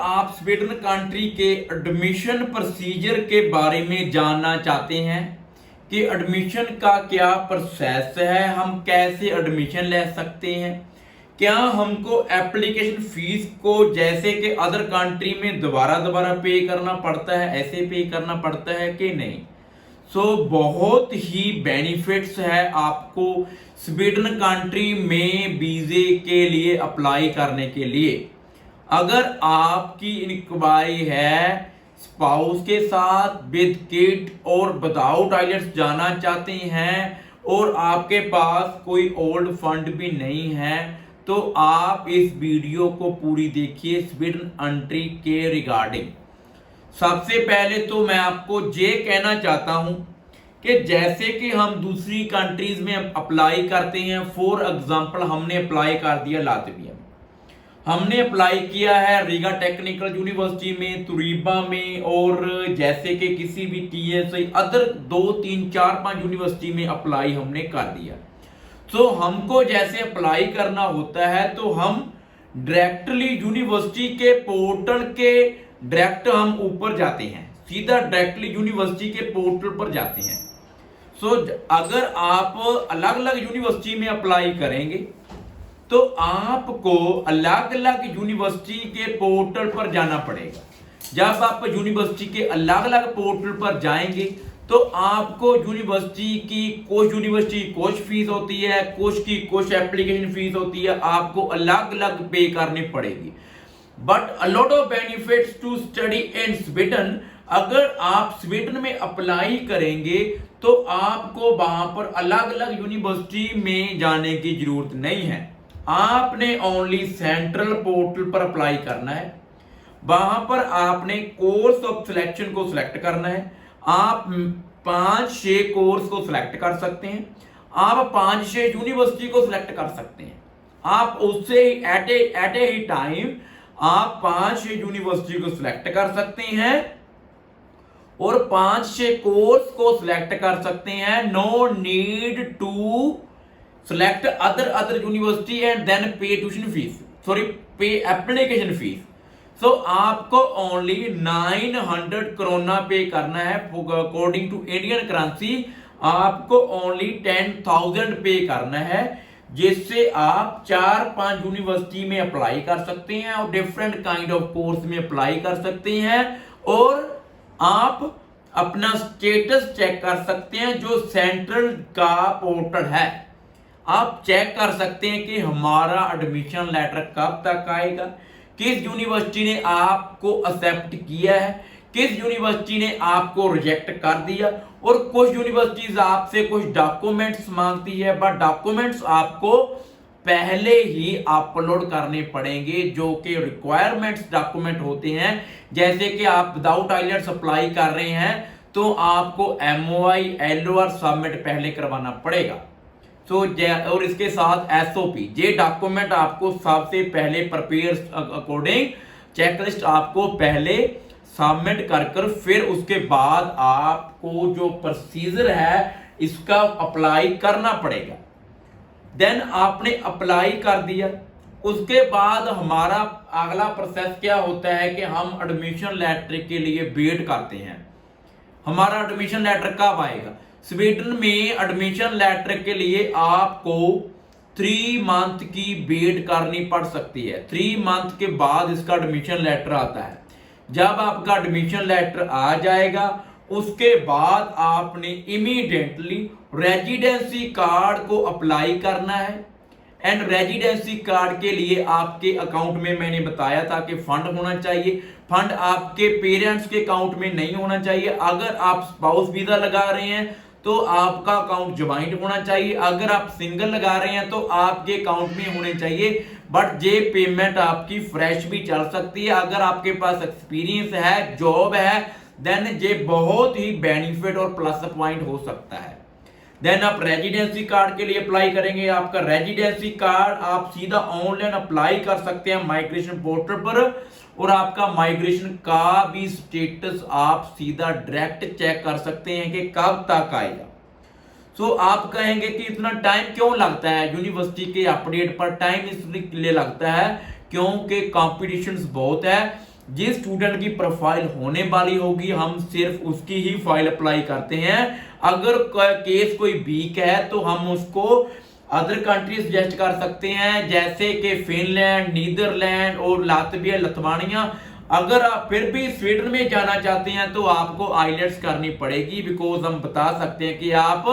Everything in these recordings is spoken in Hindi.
आप स्वीडन कंट्री के एडमिशन प्रोसीजर के बारे में जानना चाहते हैं कि एडमिशन का क्या प्रोसेस है, हम कैसे एडमिशन ले सकते हैं, क्या हमको एप्लीकेशन फीस को जैसे कि अदर कंट्री में दोबारा पे करना पड़ता है, ऐसे पे करना पड़ता है कि नहीं। बहुत ही बेनिफिट्स है आपको स्वीडन कंट्री में वीजे के लिए अप्लाई करने के लिए। अगर आपकी इंक्वायरी है स्पाउस के साथ, विद किड और विदाउट आइलेट्स जाना चाहते हैं और आपके पास कोई ओल्ड फंड भी नहीं है, तो आप इस वीडियो को पूरी देखिए स्वीडन एंट्री के रिगार्डिंग। सबसे पहले तो मैं आपको ये कहना चाहता हूं कि जैसे कि हम दूसरी कंट्रीज में अप्लाई करते हैं, फॉर एग्जांपल हमने अप्लाई कर दिया लातविया में, हमने अप्लाई किया है रीगा टेक्निकल यूनिवर्सिटी में, तुरीबा में, और जैसे कि किसी भी टीएसआई अदर 2 3 4 5 यूनिवर्सिटी में अप्लाई हमने कर दिया। हमको जैसे अप्लाई करना होता है तो हम डायरेक्टली यूनिवर्सिटी के पोर्टल के डायरेक्ट हम ऊपर जाते हैं, सीधा डायरेक्टली यूनिवर्सिटी के पोर्टल पर जाते हैं। अगर आप अलग अलग यूनिवर्सिटी में अप्लाई करेंगे तो आपको अलग अलग यूनिवर्सिटी के पोर्टल पर जाना पड़ेगा। जब आप यूनिवर्सिटी के अलग अलग पोर्टल पर जाएंगे तो आपको यूनिवर्सिटी की कुछ फीस होती है, कुछ एप्लीकेशन फीस होती है, आपको अलग अलग पे करनी पड़ेगी। But a lot of benefits to study in Sweden. अगर आप स्वीडन में अप्लाई करेंगे तो आपको वहां पर अलग अलग यूनिवर्सिटी में जाने की जरूरत नहीं है, आपने ओनली सेंट्रल पोर्टल पर अप्लाई करना है। वहां पर आपने कोर्स ऑफ सिलेक्शन को सिलेक्ट करना है। आप 5-6 कोर्स को सिलेक्ट कर सकते हैं, आप 5-6 यूनिवर्सिटी को सिलेक्ट कर सकते हैं। आप उससे एट ए टाइम आप 5-6 यूनिवर्सिटी को सिलेक्ट कर सकते हैं और 5-6 कोर्स को सिलेक्ट कर सकते हैं। No need to select other university and then pay tuition fees, pay application fees। आपको ओनली 900 करोना पे करना है, अकॉर्डिंग टू इंडियन करेंसी आपको ओनली 10,000 पे करना है, जिससे आप 4-5 यूनिवर्सिटी में अप्लाई कर सकते हैं और डिफरेंट काइंड ऑफ कोर्स में अप्लाई कर सकते हैं और आप अपना स्टेटस चेक कर सकते हैं। जो सेंट्रल का पोर्टल है आप चेक कर सकते हैं कि हमारा एडमिशन लेटर कब तक आएगा, किस यूनिवर्सिटी ने आपको एक्सेप्ट किया है, किस यूनिवर्सिटी ने आपको रिजेक्ट कर दिया। और कुछ यूनिवर्सिटीज आपसे कुछ डॉक्यूमेंट्स मांगती है, बट डॉक्यूमेंट्स आपको पहले ही अपलोड करने पड़ेंगे, जो कि रिक्वायरमेंट्स डॉक्यूमेंट होते हैं। जैसे कि आप विदाउट आइलेट्स अप्लाई कर रहे हैं तो आपको MOI LOR सबमिट पहले करवाना पड़ेगा। और इसके साथ SOP, ये डॉक्यूमेंट आपको सबसे पहले प्रिपेयर अकॉर्डिंग चेकलिस्ट आपको पहले सबमिट कर फिर उसके बाद आपको जो प्रोसीजर है इसका अप्लाई करना पड़ेगा। देन आपने अप्लाई कर दिया, उसके बाद हमारा अगला प्रोसेस क्या होता है कि हम एडमिशन लेटर के लिए वेट करते हैं। हमारा एडमिशन लेटर कब आएगा? स्वीडन में एडमिशन लेटर के लिए आपको 3 मंथ की वेट करनी पड़ सकती है। 3 मंथ के बाद इसका एडमिशन लेटर आता है। जब आपका एडमिशन लेटर आ जाएगा उसके बाद आपने इमीडिएटली रेजिडेंसी कार्ड को अप्लाई करना है। एंड रेजिडेंसी कार्ड के लिए आपके अकाउंट में मैंने बताया था कि फंड होना चाहिए। फंड आपके पेरेंट्स के अकाउंट में नहीं होना चाहिए। अगर आप स्पाउस वीजा लगा रहे हैं तो आपका अकाउंट ज्वाइंट होना चाहिए, अगर आप सिंगल लगा रहे हैं तो आपके अकाउंट में होने चाहिए। बट ये पेमेंट आपकी फ्रेश भी चल सकती है। अगर आपके पास एक्सपीरियंस है, जॉब है, देन ये बहुत ही बेनिफिट और प्लस पॉइंट हो सकता है। देन आप रेजिडेंसी कार्ड के लिए अप्लाई करेंगे। आपका रेजिडेंसी कार्ड आप सीधा ऑनलाइन अप्लाई कर सकते हैं माइग्रेशन पोर्टल पर, और आपका माइग्रेशन का भी स्टेटस आप सीधा डायरेक्ट चेक कर सकते हैं कि कब तक आएगा। आप कहेंगे कि इतना टाइम क्यों लगता है? यूनिवर्सिटी के अपडेट पर टाइम इसलिए लगता है क्योंकि कॉम्पिटिशन बहुत है। जिस स्टूडेंट की प्रोफाइल होने वाली होगी हम सिर्फ उसकी ही फाइल अप्लाई करते हैं। अगर केस कोई वीक है तो हम उसको अदर कंट्री सजेस्ट कर सकते हैं, जैसे कि फिनलैंड, नीदरलैंड और लातविया, लिथुआनिया। अगर आप फिर भी स्वीडन में जाना चाहते हैं तो आपको आइलेट्स करनी पड़ेगी, बिकॉज हम बता सकते हैं कि आप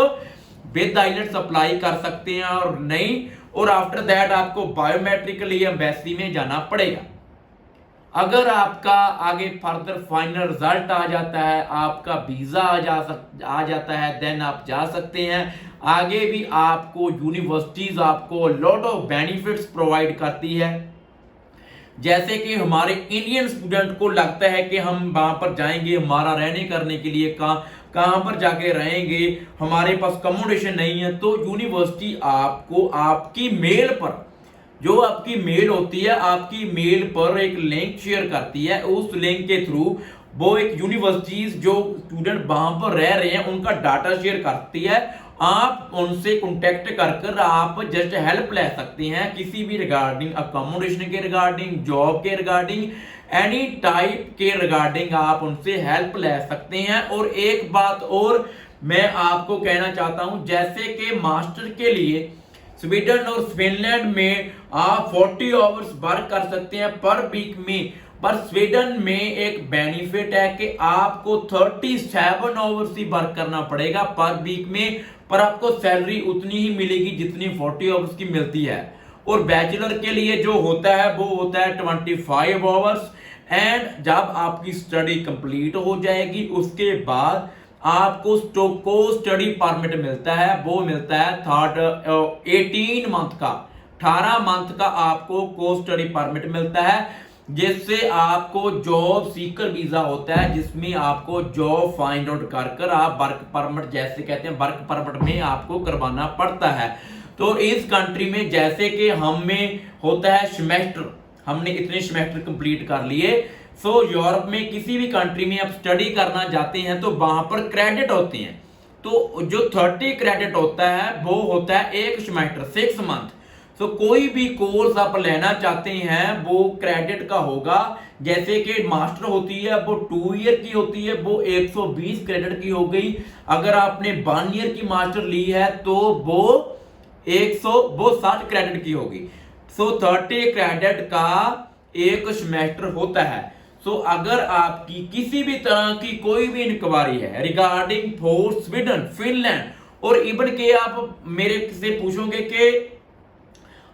विद आइलेट्स अप्लाई कर सकते हैं और नहीं, और आफ्टर दैट आपको बायोमेट्रिकली एम्बेसी में जाना पड़ेगा। अगर आपका आगे फर्दर फाइनल रिजल्ट आ जाता है, आपका वीजा आ जाता है, देन आप जा सकते हैं। आगे भी आपको यूनिवर्सिटीज आपको लॉट ऑफ बेनिफिट्स प्रोवाइड करती है, जैसे कि हमारे इंडियन स्टूडेंट को लगता है कि हम वहां पर जाएंगे, हमारा रहने करने के लिए कहां पर जाके रहेंगे, हमारे पास अकोमोडेशन नहीं है, तो यूनिवर्सिटी आपको आपकी मेल पर, जो आपकी मेल होती है, आपकी मेल पर एक लिंक शेयर करती है। उस लिंक के थ्रू वो एक यूनिवर्सिटीज जो स्टूडेंट वहां पर रह रहे हैं उनका डाटा शेयर करती है। आप उनसे कांटेक्ट कर आप जस्ट हेल्प ले सकते हैं, किसी भी रिगार्डिंग अकोमोडेशन के रिगार्डिंग, जॉब के रिगार्डिंग, एनी टाइप के रिगार्डिंग आप उनसे हेल्प ले सकते हैं। और एक बात और मैं आपको कहना चाहता हूं, जैसे कि मास्टर के लिए स्वीडन और फिनलैंड में आप 40 आवर्स वर्क कर सकते हैं पर वीक में, पर स्वीडन में एक बेनिफिट है कि आपको 37 आवर्स ही वर्क करना पड़ेगा पर वीक में, पर आपको सैलरी उतनी ही मिलेगी जितनी 40 आवर्स की मिलती है। और बैचलर के लिए जो होता है वो होता है 25 आवर्स। एंड जब आपकी स्टडी कंप्लीट हो जाएगी उसके बाद आपको को स्टडी परमिट मिलता है, वो मिलता है 18 मंथ का, 18 मंथ का आपको को स्टडी परमिट मिलता है, जिससे आपको जॉब सीकर वीजा होता है, जिसमें आपको जॉब फाइंड आउट कर आप वर्क परमिट, जैसे कहते हैं वर्क परमिट में आपको करवाना पड़ता है। तो इस कंट्री में जैसे कि हमें होता है सेमेस्टर, हमने इतने सेमेस्टर कंप्लीट कर लिए, सो यूरोप में किसी भी कंट्री में आप स्टडी करना चाहते हैं तो वहां पर क्रेडिट होते हैं। तो जो 30 क्रेडिट होता है वो होता है एक सेमेस्टर, 6 मंथ। तो कोई भी कोर्स आप लेना चाहते हैं वो क्रेडिट का होगा, जैसे कि मास्टर होती है वो 2 ईयर की होती है, वो 120 क्रेडिट की हो गई। अगर आपने 1 ईयर की मास्टर ली है तो वो 60 क्रेडिट की होगी। सो 30 क्रेडिट का एक सेमेस्टर होता है। सो अगर आपकी किसी भी तरह की कोई भी इंक्वायरी है रिगार्डिंग फॉर स्वीडन, फिनलैंड, और इवन के आप मेरे से पूछोगे कि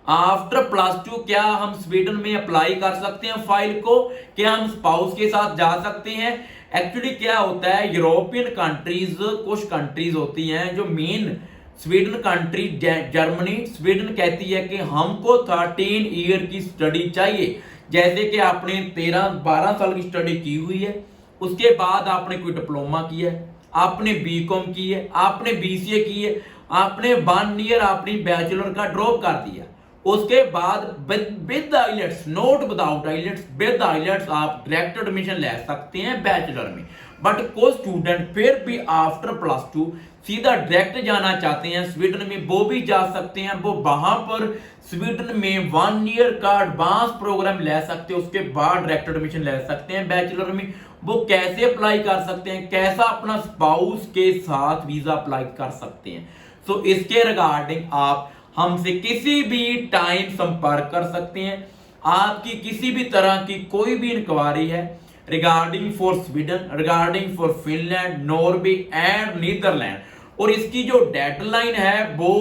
आफ्टर +2 क्या हम स्वीडन में अप्लाई कर सकते हैं फाइल को, क्या हम स्पाउस के साथ जा सकते हैं। एक्चुअली क्या होता है, यूरोपियन कंट्रीज, कुछ कंट्रीज होती हैं जो main Sweden country, Germany, Sweden कहती है कि हमको 13 ईयर की स्टडी चाहिए। जैसे कि आपने 13-12 साल की स्टडी की हुई है, उसके बाद आपने कोई डिप्लोमा किया है, आपने बीकॉम की है, आपने बीसीए की है, आपने 1 ईयर अपनी बैचलर का ड्रॉप कर दिया, उसके बाद with IELTS, not without IELTS, with IELTS आप डायरेक्ट एडमिशन ले सकते हैं बैचलर में। बट कोई स्टूडेंट फिर भी आफ्टर +2 सीधा डायरेक्ट जाना चाहते हैं स्वीडन में, वो भी जा सकते हैं। वो वहां पर स्वीडन में 1 ईयर का एडवांस प्रोग्राम ले सकते हैं, उसके बाद डायरेक्ट एडमिशन ले सकते हैं बैचलर में। वो कैसे अप्लाई कर सकते हैं, कैसा अपना स्पाउस के साथ वीजा अप्लाई कर सकते हैं, सो इसके रिगार्डिंग आप हमसे किसी भी टाइम संपर्क कर सकते हैं। आपकी किसी भी तरह की कोई भी इंक्वायरी है regarding for Sweden, regarding for Finland, Norway and Netherland, और इसकी जो डेडलाइन है वो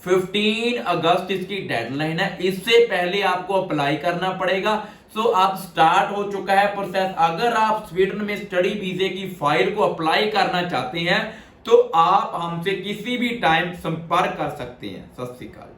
15 अगस्त इसकी डेडलाइन है। इससे पहले आपको अप्लाई करना पड़ेगा। सो अब स्टार्ट हो चुका है प्रोसेस। अगर आप स्वीडन में स्टडी वीजे की फाइल को अप्लाई करना चाहते हैं तो आप हमसे किसी भी टाइम संपर्क कर सकते हैं। सत श्री अकाल।